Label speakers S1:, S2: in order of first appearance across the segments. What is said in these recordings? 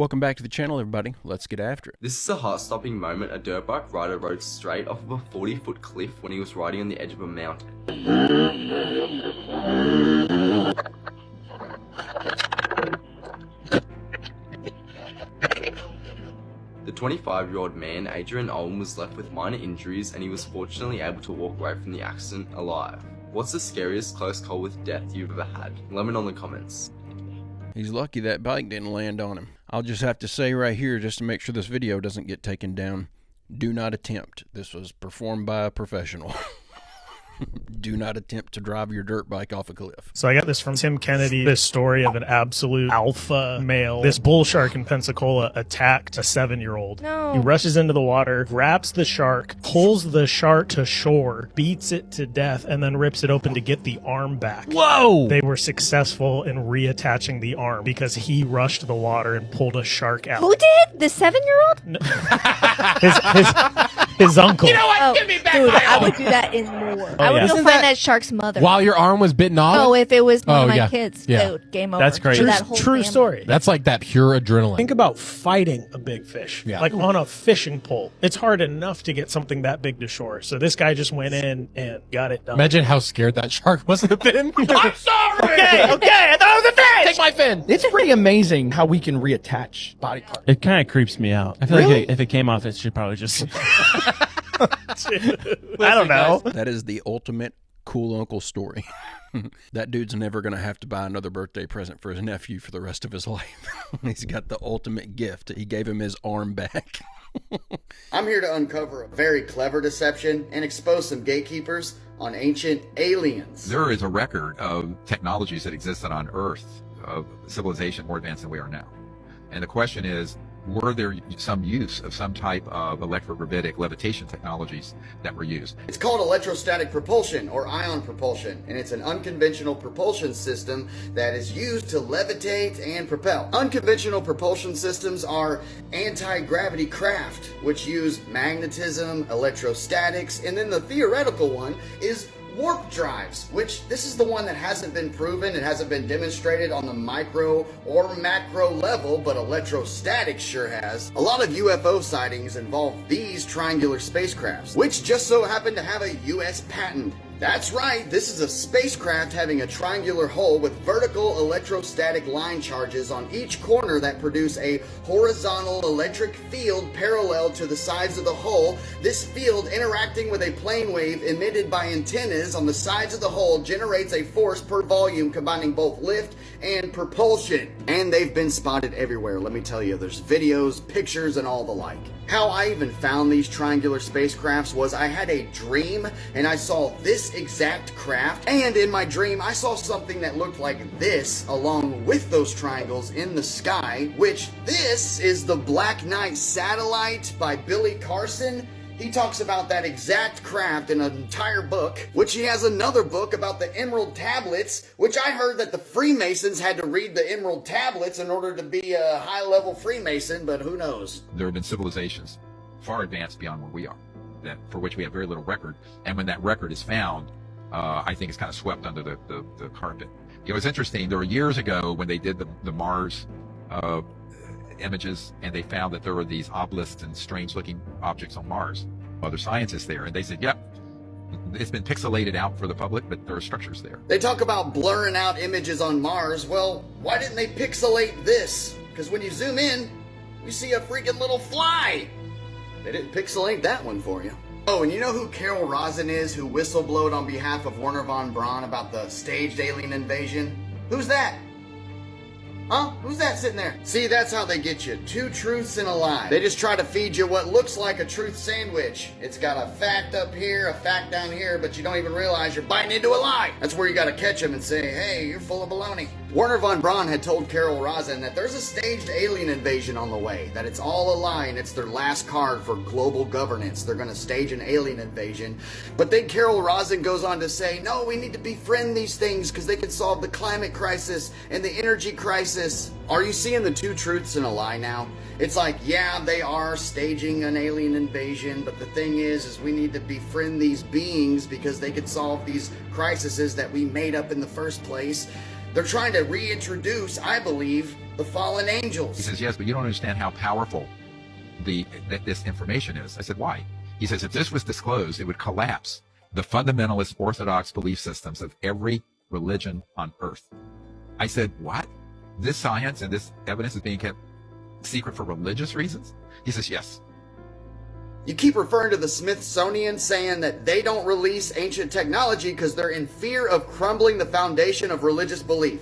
S1: Welcome back to the channel, everybody. Let's get after it.
S2: This is a heart-stopping moment a dirt bike rider rode straight off of a 40-foot cliff when he was riding on the edge of a mountain. The 25-year-old man, Adrian Olm, was left with minor injuries and he was fortunately able to walk away from the accident alive. What's the scariest close call with death you've ever had? Let me know in the comments.
S1: He's lucky that bike didn't land on him. I'll just have to say right here, just to make sure this video doesn't get taken down, do not attempt. This was performed by a professional. Do not attempt to drive your dirt bike off a cliff.
S3: So I got this from Tim Kennedy, this story of an absolute alpha male. This bull shark in Pensacola attacked a 7-year-old.
S4: No.
S3: He rushes into the water, grabs the shark, pulls the shark to shore, beats it to death, and then rips it open to get the arm back.
S1: Whoa!
S3: They were successful in reattaching the arm because he rushed the water and pulled a shark out.
S4: Who did? The 7-year-old?
S3: His uncle.
S5: You know what? Give me back
S4: dude,
S5: my
S4: I
S5: arm.
S4: would do that in more.
S5: Oh,
S4: I would
S5: yeah.
S4: go
S5: Isn't
S4: find
S5: that-
S4: that shark's mother.
S5: While your arm was bitten off?
S4: No, if it was one
S5: Oh,
S4: of my
S5: yeah.
S4: kids,
S5: Yeah.
S4: dude, game over.
S5: That's great.
S4: For
S3: True,
S4: that whole
S3: true
S4: family.
S3: story.
S5: That's like that pure adrenaline.
S3: Think about fighting a big fish,
S5: Yeah.
S3: like on a fishing pole. It's hard enough to get something that big to shore. So this guy just went in and got it done.
S5: Imagine how scared that shark must have been. I'm sorry!
S3: Okay, I thought it was a fish!
S5: Take my fin!
S6: It's pretty amazing how we can reattach body parts.
S7: It kind of creeps me out. I feel
S6: Really?
S7: like if it came off, it should probably just.
S3: I don't know.
S1: That is the ultimate cool uncle story. That dude's never going to have to buy another birthday present for his nephew for the rest of his life. He's got the ultimate gift. He gave him his arm back.
S8: I'm here to uncover a very clever deception and expose some gatekeepers on ancient aliens.
S9: There is a record of technologies that existed on Earth, of civilization more advanced than we are now. And the question is, were there some use of some type of electrogravitic levitation technologies that were used?
S8: It's called electrostatic propulsion or ion propulsion, and it's an unconventional propulsion system that is used to levitate and propel. Unconventional propulsion systems are anti-gravity craft, which use magnetism, electrostatics, and then the theoretical one is warp drives, which this is the one that hasn't been proven, it hasn't been demonstrated on the micro or macro level, but electrostatics sure has. A lot of UFO sightings involve these triangular spacecrafts, which just so happen to have a US patent. That's right, this is a spacecraft having a triangular hull with vertical electrostatic line charges on each corner that produce a horizontal electric field parallel to the sides of the hull. This field interacting with a plane wave emitted by antennas on the sides of the hull generates a force per volume combining both lift and propulsion. And they've been spotted everywhere, let me tell you. There's videos, pictures, and all the like. How I even found these triangular spacecrafts was I had a dream and I saw this exact craft, and in my dream I saw something that looked like this along with those triangles in the sky, which this is the Black Knight satellite by Billy Carson. He talks about that exact craft in an entire book, which he has another book about the Emerald Tablets, which I heard that the Freemasons had to read the Emerald Tablets in order to be a high-level Freemason, but who knows?
S9: There have been civilizations far advanced beyond where we are, that for which we have very little record. And when that record is found, I think it's kind of swept under the carpet. It was interesting. There were years ago when they did the Mars images, and they found that there were these obelisks and strange-looking objects on Mars. Other scientists there, and they said, "Yep, it's been pixelated out for the public, but there are structures there."
S8: They talk about blurring out images on Mars. Well, why didn't they pixelate this? Because when you zoom in, you see a freaking little fly. They didn't pixelate that one for you. Oh, and you know who Carol Rosin is, who whistleblowed on behalf of Werner von Braun about the staged alien invasion? Who's that? Huh? Who's that sitting there? See, that's how they get you. Two truths and a lie. They just try to feed you what looks like a truth sandwich. It's got a fact up here, a fact down here, but you don't even realize you're biting into a lie. That's where you gotta catch them and say, hey, you're full of baloney. Werner von Braun had told Carol Rosin that there's a staged alien invasion on the way, that it's all a lie and it's their last card for global governance. They're gonna stage an alien invasion. But then Carol Rosin goes on to say, no, we need to befriend these things because they can solve the climate crisis and the energy crisis. Are you seeing the two truths and a lie now? It's like, yeah, they are staging an alien invasion, but the thing is we need to befriend these beings because they could solve these crises that we made up in the first place. They're trying to reintroduce, I believe, the fallen
S9: He
S8: angels.
S9: says, yes, but you don't understand how powerful that this information is. I said, why? He says, if this was disclosed, it would collapse the fundamentalist orthodox belief systems of every religion on earth. I said, what? This science and this evidence is being kept secret for religious reasons? He says, yes.
S8: You keep referring to the Smithsonian, saying that they don't release ancient technology because they're in fear of crumbling the foundation of religious belief.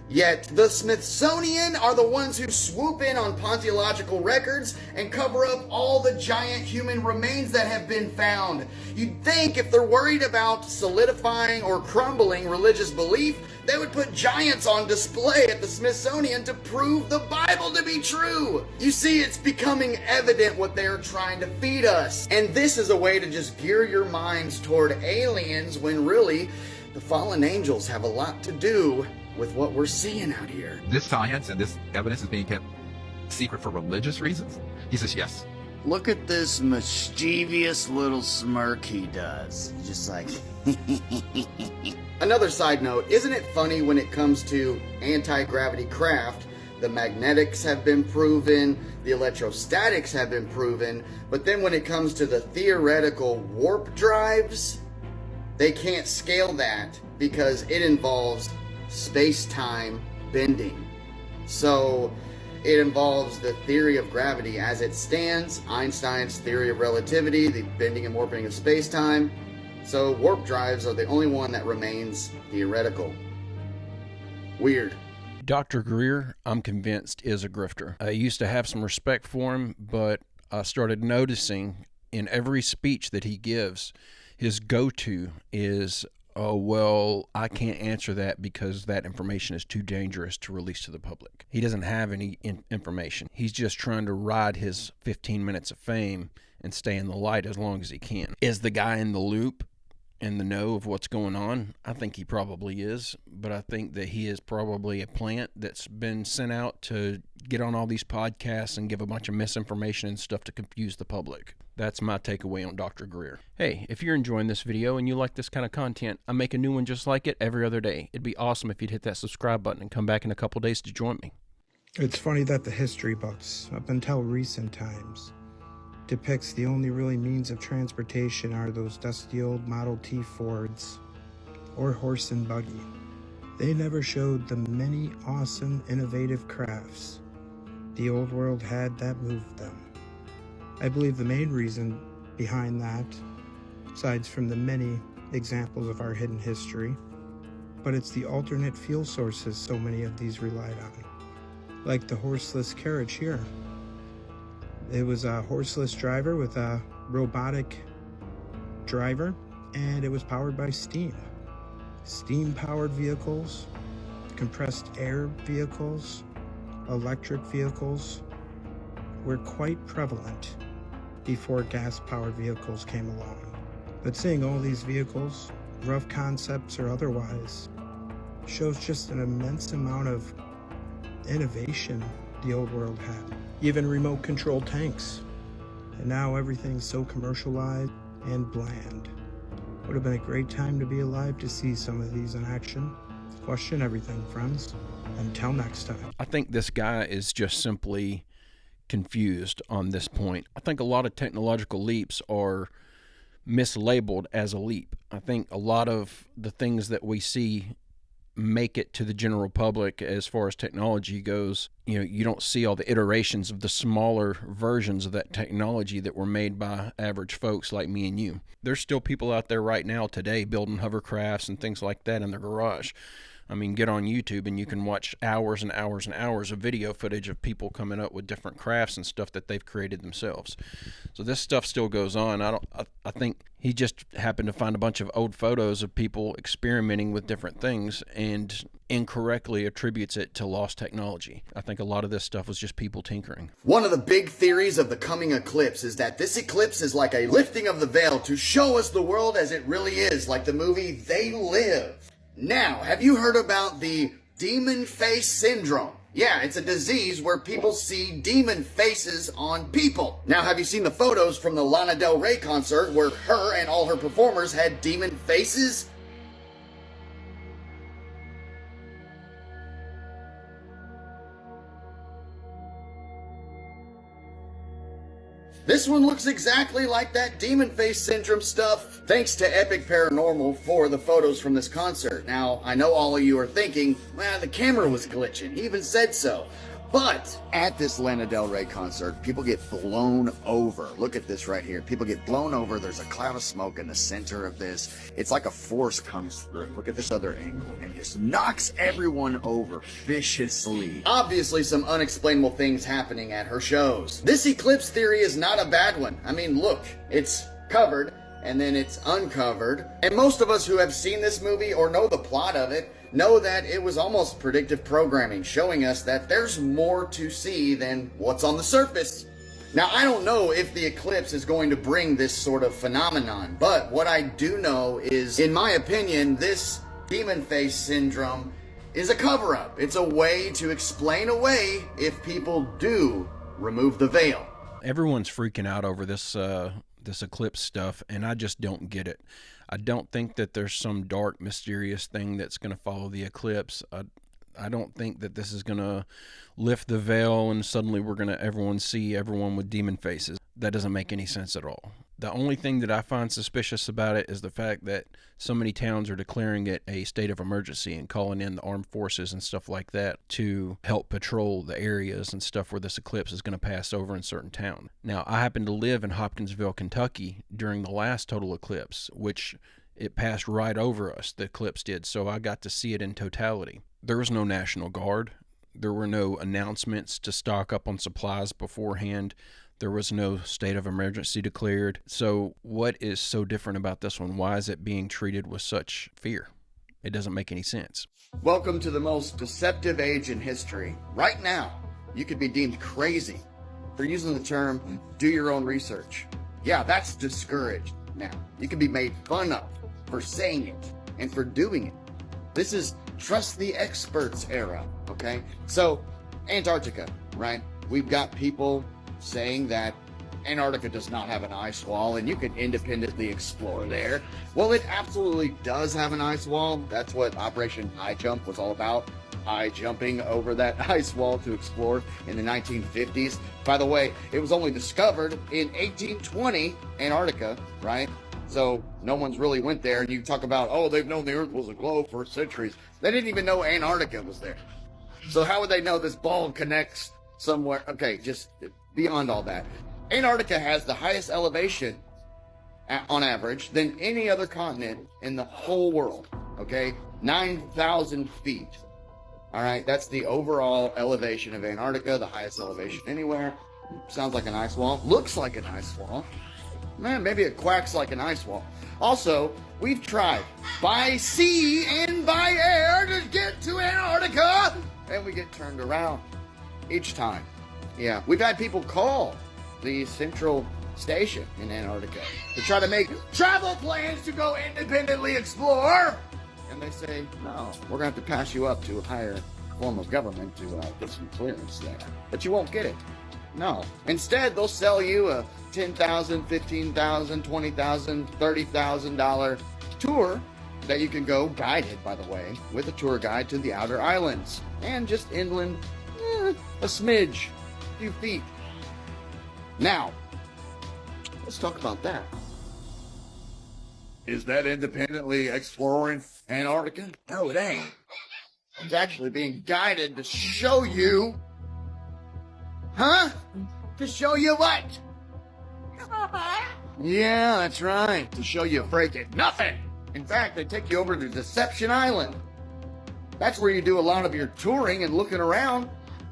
S8: Yet the Smithsonian are the ones who swoop in on pontiological records and cover up all the giant human remains that have been found. You'd think if they're worried about solidifying or crumbling religious belief, they would put giants on display at the Smithsonian to prove the Bible to be true. You see, it's becoming evident what they're trying to feed us. And this is a way to just gear your minds toward aliens when really the fallen angels have a lot to do with what we're seeing out here.
S9: This science and this evidence is being kept secret for religious reasons? He says, yes.
S10: Look at this mischievous little smirk he does. He's just like...
S8: Another side note, isn't it funny when it comes to anti-gravity craft, the magnetics have been proven, the electrostatics have been proven, but then when it comes to the theoretical warp drives, they can't scale that because it involves space-time bending. So it involves the theory of gravity as it stands, Einstein's theory of relativity, the bending and warping of space-time. So warp drives are the only one that remains theoretical. Weird.
S1: Dr. Greer, I'm convinced, is a grifter. I used to have some respect for him, but I started noticing in every speech that he gives, his go-to is, oh, well, I can't answer that because that information is too dangerous to release to the public. He doesn't have any information. He's just trying to ride his 15 minutes of fame and stay in the light as long as he can. Is the guy in the loop, in the know of what's going on? I think he probably is, but I think that he is probably a plant that's been sent out to get on all these podcasts and give a bunch of misinformation and stuff to confuse the public. That's my takeaway on Dr. Greer. Hey, if you're enjoying this video and you like this kind of content, I make a new one just like it every other day. It'd be awesome if you'd hit that subscribe button and come back in a couple days to join me.
S11: It's funny that the history books, up until recent times, depicts the only really means of transportation are those dusty old Model T Fords or horse and buggy. They never showed the many awesome, innovative crafts the old world had that moved them. I believe the main reason behind that, aside from the many examples of our hidden history, but it's the alternate fuel sources so many of these relied on, like the horseless carriage here. It was a horseless driver with a robotic driver, and it was powered by steam. Steam-powered vehicles, compressed air vehicles, electric vehicles were quite prevalent before gas-powered vehicles came along. But seeing all these vehicles, rough concepts or otherwise, shows just an immense amount of innovation the old world had. Even remote control tanks. And now everything's so commercialized and bland. Would have been a great time to be alive to see some of these in action. Question everything, friends. Until next time.
S1: I think this guy is just simply confused on this point. I think a lot of technological leaps are mislabeled as a leap. I think a lot of the things that we see make it to the general public as far as technology goes. You know, you don't see all the iterations of the smaller versions of that technology that were made by average folks like me and you. There's still people out there right now today building hovercrafts and things like that in their garage. I mean, get on YouTube and you can watch hours and hours and hours of video footage of people coming up with different crafts and stuff that they've created themselves. So this stuff still goes on. I think he just happened to find a bunch of old photos of people experimenting with different things and incorrectly attributes it to lost technology. I think a lot of this stuff was just people tinkering.
S8: One of the big theories of the coming eclipse is that this eclipse is like a lifting of the veil to show us the world as it really is, like the movie They Live. Now, have you heard about the demon face syndrome? Yeah, it's a disease where people see demon faces on people. Now, have you seen the photos from the Lana Del Rey concert where her and all her performers had demon faces? This one looks exactly like that demon face syndrome stuff. Thanks to Epic Paranormal for the photos from this concert. Now, I know all of you are thinking, well, the camera was glitching. He even said so. But at this Lana Del Rey concert, people get blown over. Look at this right here. People get blown over. There's a cloud of smoke in the center of this. It's like a force comes through. Look at this other angle and just knocks everyone over viciously. Obviously, some unexplainable things happening at her shows. This eclipse theory is not a bad one. I mean, look, it's covered and then it's uncovered. And most of us who have seen this movie or know the plot of it know that it was almost predictive programming, showing us that there's more to see than what's on the surface. Now, I don't know if the eclipse is going to bring this sort of phenomenon, but what I do know is, in my opinion, this demon face syndrome is a cover-up. It's a way to explain away if people do remove the veil.
S1: Everyone's freaking out over this eclipse stuff, and I just don't get it. I don't think that there's some dark, mysterious thing that's going to follow the eclipse. I don't think that this is going to lift the veil and suddenly we're going to everyone see everyone with demon faces. That doesn't make any sense at all. The only thing that I find suspicious about it is the fact that so many towns are declaring it a state of emergency and calling in the armed forces and stuff like that to help patrol the areas and stuff where this eclipse is going to pass over in certain towns. Now, I happen to live in Hopkinsville, Kentucky during the last total eclipse, which it passed right over us, the eclipse did, so I got to see it in totality. There was no National Guard. There were no announcements to stock up on supplies beforehand. There was no state of emergency declared. So what is so different about this one? Why is it being treated with such fear? It doesn't make any sense.
S8: Welcome to the most deceptive age in history. Right now, you could be deemed crazy for using the term, do your own research. Yeah, that's discouraged now. You can be made fun of for saying it and for doing it. This is trust the experts era, okay? So, Antarctica, right? We've got people saying that Antarctica does not have an ice wall and you can independently explore there. Well, it absolutely does have an ice wall. That's what Operation High Jump was all about. High jumping over that ice wall to explore in the 1950s. By the way, it was only discovered in 1820, Antarctica, right? So no one's really went there. And you talk about, oh, they've known the Earth was a globe for centuries. They didn't even know Antarctica was there. So how would they know this ball connects somewhere? Okay, just beyond all that. Antarctica has the highest elevation on average than any other continent in the whole world. Okay, 9,000 feet. All right, that's the overall elevation of Antarctica, the highest elevation anywhere. Sounds like an ice wall. Looks like an ice wall. Man, maybe it quacks like an ice wall. Also, we've tried by sea and by air to get to Antarctica, and we get turned around each time. Yeah, we've had people call the central station in Antarctica to try to make travel plans to go independently explore. And they say, no, we're going to have to pass you up to a higher form of government to get some clearance there. But you won't get it. No. Instead, they'll sell you a $10,000, $15,000, $20,000, $30,000 tour that you can go guided, by the way, with a tour guide to the outer islands. And just inland, a smidge, a few feet. Now, let's talk about that. Is that independently exploring Antarctica? No, it ain't. It's actually being guided to show you. Huh? To show you what? Yeah, that's right. To show you freaking nothing. In fact, they take you over to Deception Island. That's where you do a lot of your touring and looking around.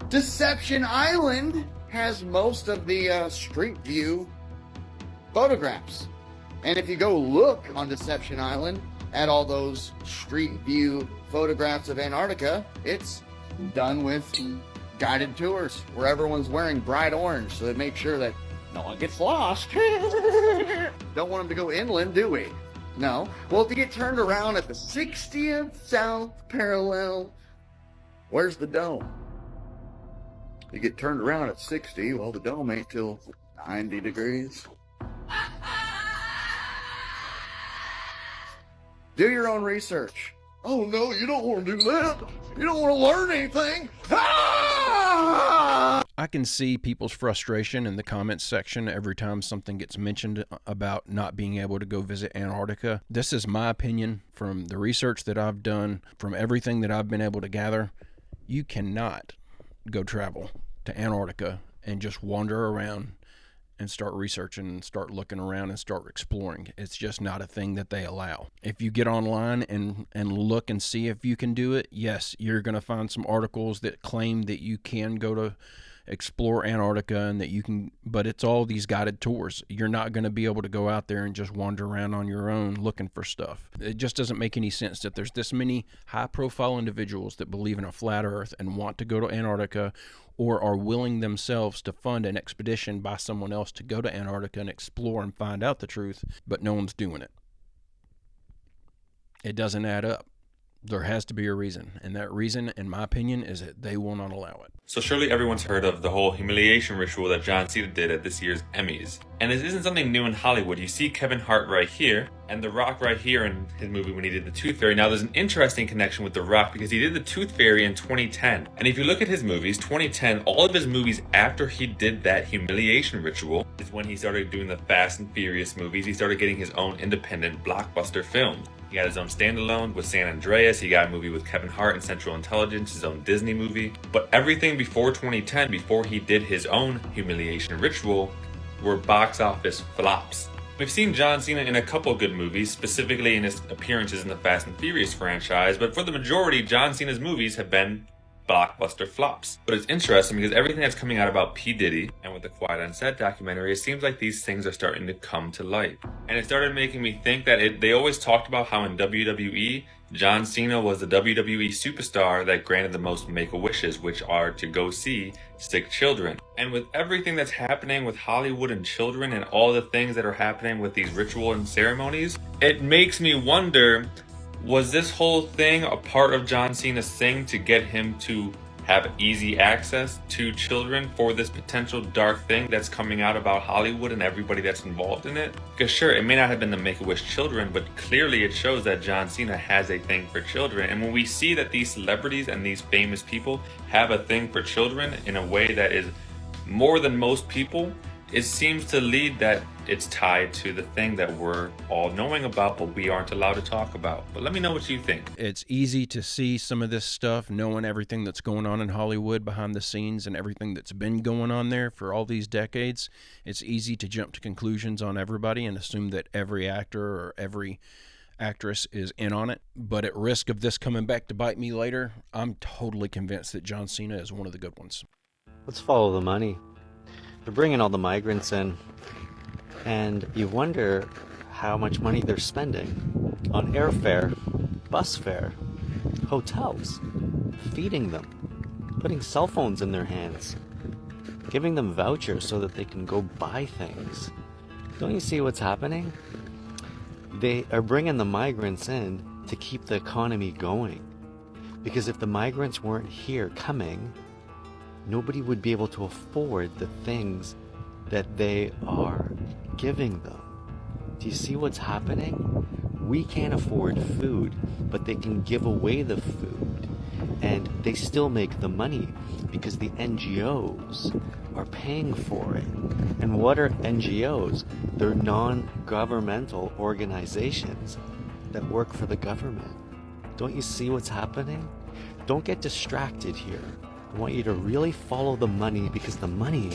S8: Deception Island has most of the street view photographs. And if you go look on Deception Island at all those street view photographs of Antarctica, it's done with guided tours where everyone's wearing bright orange so they make sure that no one gets lost. Don't want them to go inland, do we? No. Well, if you get turned around at the 60th south parallel, where's the dome? You get turned around at 60, well, the dome ain't till 90 degrees. Do your own research. Oh, no, you don't want to do that. You don't want to learn anything. Ah!
S1: I can see people's frustration in the comments section every time something gets mentioned about not being able to go visit Antarctica. This is my opinion from the research that I've done, from everything that I've been able to gather. You cannot go travel to Antarctica and just wander around and start researching and start looking around and start exploring. It's just not a thing that they allow. If you get online and look and see if you can do it, yes, you're going to find some articles that claim that you can go to explore Antarctica and that you can, but it's all these guided tours. You're not going to be able to go out there and just wander around on your own looking for stuff. It just doesn't make any sense that there's this many high-profile individuals that believe in a flat earth and want to go to Antarctica, or are willing themselves to fund an expedition by someone else to go to Antarctica and explore and find out the truth, but no one's doing it. It doesn't add up. There has to be a reason, and that reason, in my opinion, is that they will not allow it.
S12: So surely everyone's heard of the whole humiliation ritual that John Cena did at this year's Emmys. And this isn't something new in Hollywood. You see Kevin Hart right here, and The Rock right here in his movie when he did The Tooth Fairy. Now there's an interesting connection with The Rock because he did The Tooth Fairy in 2010. And if you look at his movies, 2010, all of his movies after he did that humiliation ritual is when he started doing the Fast and Furious movies. He started getting his own independent blockbuster film. He got his own standalone with San Andreas. He got a movie with Kevin Hart and Central Intelligence, his own Disney movie. But everything before 2010, before he did his own humiliation ritual, were box office flops. We've seen John Cena in a couple good movies, specifically in his appearances in the Fast and Furious franchise, but for the majority, John Cena's movies have been blockbuster flops. But it's interesting because everything that's coming out about P. Diddy and with the Quiet on Set documentary, it seems like these things are starting to come to light. And it started making me think that they always talked about how in WWE, John Cena was the WWE superstar that granted the most make-a-wishes, which are to go see sick children. And with everything that's happening with Hollywood and children and all the things that are happening with these ritual and ceremonies, it makes me wonder, was this whole thing a part of John Cena's thing to get him to have easy access to children for this potential dark thing that's coming out about Hollywood and everybody that's involved in it? Because sure, it may not have been the Make-A-Wish children, but clearly it shows that John Cena has a thing for children. And when we see that these celebrities and these famous people have a thing for children in a way that is more than most people, it seems to lead that it's tied to the thing that we're all knowing about, but we aren't allowed to talk about. But let me know what you think.
S1: It's easy to see some of this stuff, knowing everything that's going on in Hollywood behind the scenes and everything that's been going on there for all these decades. It's easy to jump to conclusions on everybody and assume that every actor or every actress is in on it. But at risk of this coming back to bite me later, I'm totally convinced that John Cena is one of the good ones.
S13: Let's follow the money. They're bringing all the migrants in, and you wonder how much money they're spending on airfare, bus fare, hotels, feeding them, putting cell phones in their hands, giving them vouchers so that they can go buy things. Don't you see what's happening? They are bringing the migrants in to keep the economy going, because if the migrants weren't here coming, nobody would be able to afford the things that they are giving them. Do you see what's happening? We can't afford food, but they can give away the food, and they still make the money because the NGOs are paying for it. And what are NGOs? They're non-governmental organizations that work for the government. Don't you see what's happening? Don't get distracted here. I want you to really follow the money, because the money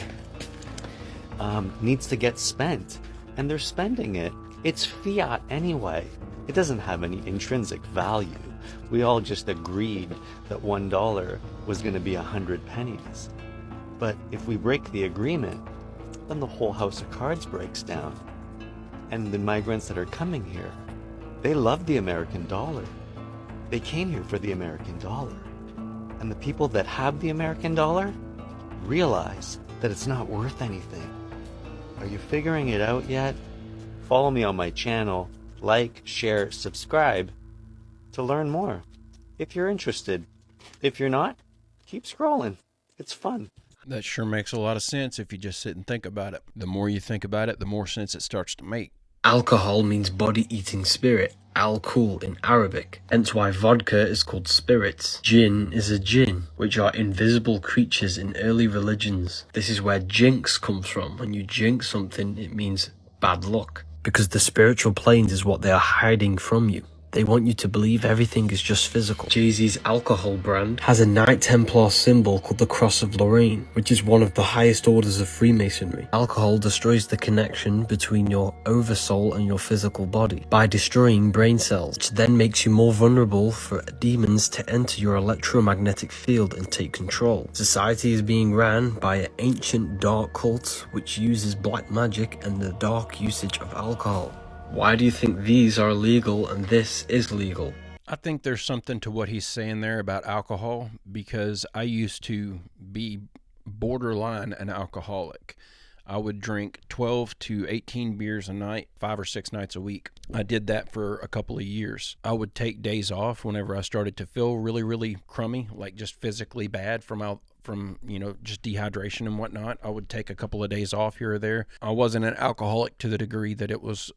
S13: needs to get spent, and they're spending it. It's fiat anyway. It doesn't have any intrinsic value. We all just agreed that $1 was going to be 100 pennies. But if we break the agreement, then the whole house of cards breaks down. And the migrants that are coming here, they love the American dollar. They came here for the American dollar. And the people that have the American dollar realize that it's not worth anything. Are you figuring it out yet? Follow me on my channel, like, share, subscribe to learn more if you're interested. If you're not, keep scrolling. It's fun.
S1: That sure makes a lot of sense if you just sit and think about it. The more you think about it, the more sense it starts to make.
S14: Alcohol means body eating spirit, al-Kul in Arabic, hence why vodka is called spirits. Jinn is a jinn, which are invisible creatures in early religions. This is where jinx comes from. When you jinx something, it means bad luck, because the spiritual planes is what they are hiding from you. They want you to believe everything is just physical. Jay-Z's alcohol brand has a Knight Templar symbol called the Cross of Lorraine, which is one of the highest orders of Freemasonry. Alcohol destroys the connection between your oversoul and your physical body by destroying brain cells, which then makes you more vulnerable for demons to enter your electromagnetic field and take control. Society is being ran by an ancient dark cult which uses black magic and the dark usage of alcohol. Why do you think these are legal and this is legal?
S1: I think there's something to what he's saying there about alcohol, because I used to be borderline an alcoholic. I would drink 12 to 18 beers a night, 5 or 6 nights a week. I did that for a couple of years. I would take days off whenever I started to feel really, really crummy, like just physically bad from just dehydration and whatnot. I would take a couple of days off here or there. I wasn't an alcoholic to the degree that it was,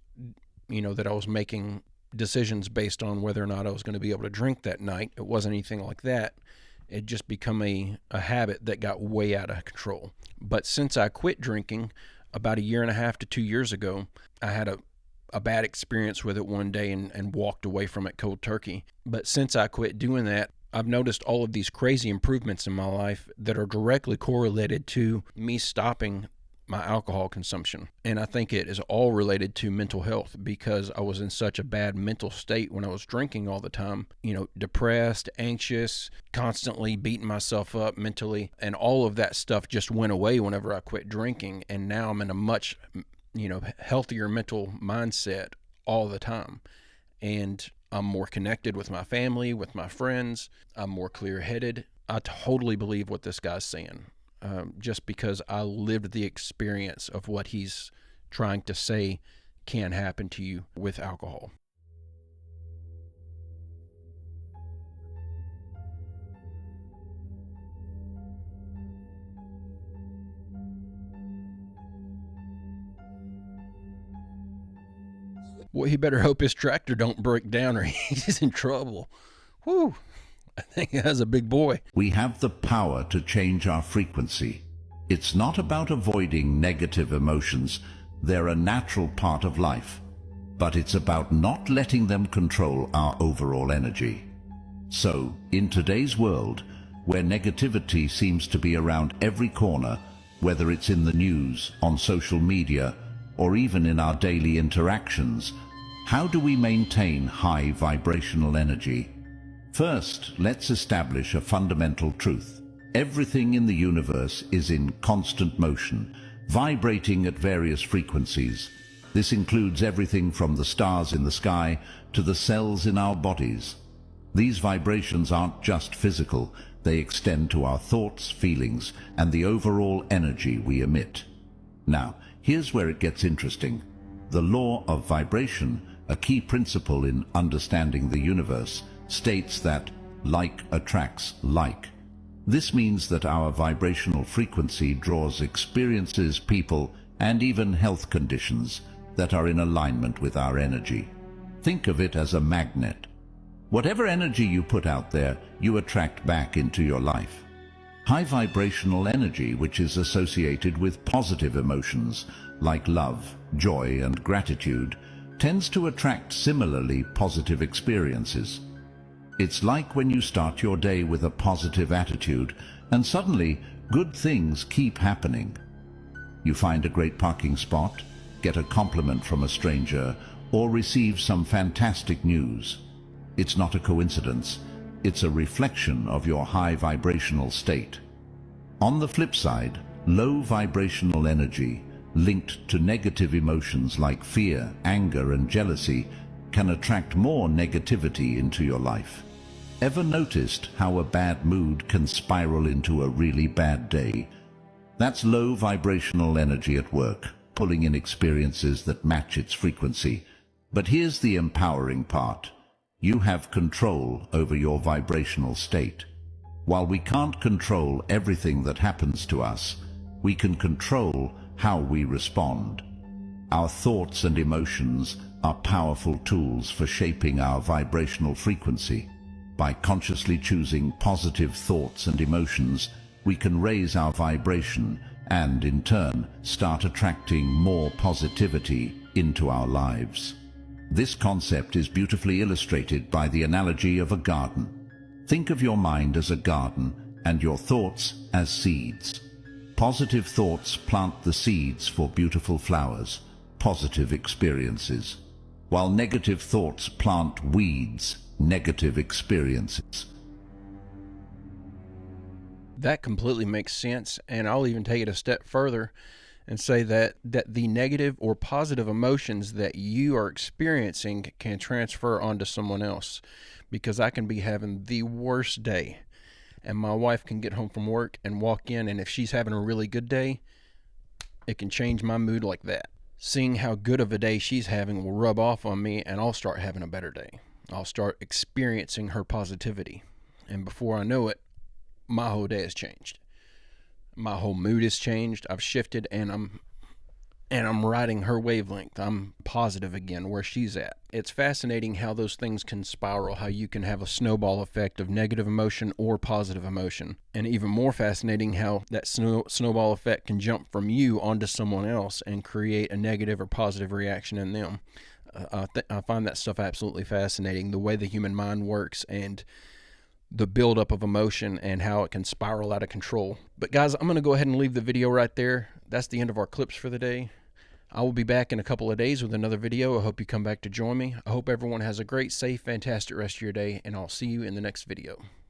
S1: that I was making decisions based on whether or not I was going to be able to drink that night. It wasn't anything like that. It just become a habit that got way out of control. But since I quit drinking about 1.5 to 2 years ago, I had a bad experience with it one day and walked away from it cold turkey. But since I quit doing that, I've noticed all of these crazy improvements in my life that are directly correlated to me stopping my alcohol consumption. And I think it is all related to mental health, because I was in such a bad mental state when I was drinking all the time, depressed, anxious, constantly beating myself up mentally, and all of that stuff just went away whenever I quit drinking. And now I'm in a much, healthier mental mindset all the time. And I'm more connected with my family, with my friends. I'm more clear-headed. I totally believe what this guy's saying. Just because I lived the experience of what he's trying to say can happen to you with alcohol. Well, he better hope his tractor don't break down or he's in trouble. Whew. I think he has a big boy.
S15: We have the power to change our frequency. It's not about avoiding negative emotions. They're a natural part of life. But it's about not letting them control our overall energy. So, in today's world, where negativity seems to be around every corner, whether it's in the news, on social media, or even in our daily interactions, how do we maintain high vibrational energy? First, let's establish a fundamental truth. Everything in the universe is in constant motion, vibrating at various frequencies. This includes everything from the stars in the sky to the cells in our bodies. These vibrations aren't just physical, they extend to our thoughts, feelings, and the overall energy we emit. Now, here's where it gets interesting. The law of vibration, a key principle in understanding the universe, states that like attracts like. This means that our vibrational frequency draws experiences, people, and even health conditions that are in alignment with our energy. Think of it as a magnet. Whatever energy you put out there, you attract back into your life. High vibrational energy, which is associated with positive emotions like love, joy, and gratitude, tends to attract similarly positive experiences. It's like when you start your day with a positive attitude, and suddenly good things keep happening. You find a great parking spot, get a compliment from a stranger, or receive some fantastic news. It's not a coincidence. It's a reflection of your high vibrational state. On the flip side, low vibrational energy, linked to negative emotions like fear, anger, and jealousy, can attract more negativity into your life. Ever noticed how a bad mood can spiral into a really bad day? That's low vibrational energy at work, pulling in experiences that match its frequency. But here's the empowering part. You have control over your vibrational state. While we can't control everything that happens to us, we can control how we respond. Our thoughts and emotions are powerful tools for shaping our vibrational frequency. By consciously choosing positive thoughts and emotions, we can raise our vibration and, in turn, start attracting more positivity into our lives. This concept is beautifully illustrated by the analogy of a garden. Think of your mind as a garden and your thoughts as seeds. Positive thoughts plant the seeds for beautiful flowers, positive experiences, while negative thoughts plant weeds, negative experiences.
S1: That completely makes sense, and I'll even take it a step further and say that the negative or positive emotions that you are experiencing can transfer onto someone else, because I can be having the worst day and my wife can get home from work and walk in, and if she's having a really good day, it can change my mood like that. Seeing how good of a day she's having will rub off on me, and I'll start having a better day. I'll start experiencing her positivity, and before I know it, my whole day has changed. My whole mood has changed. I've shifted, and I'm riding her wavelength. I'm positive again where she's at. It's fascinating how those things can spiral, how you can have a snowball effect of negative emotion or positive emotion. And even more fascinating how that snowball effect can jump from you onto someone else and create a negative or positive reaction in them. I find that stuff absolutely fascinating, the way the human mind works and the buildup of emotion and how it can spiral out of control. But guys, I'm going to go ahead and leave the video right there. That's the end of our clips for the day. I will be back in a couple of days with another video. I hope you come back to join me. I hope everyone has a great, safe, fantastic rest of your day, and I'll see you in the next video.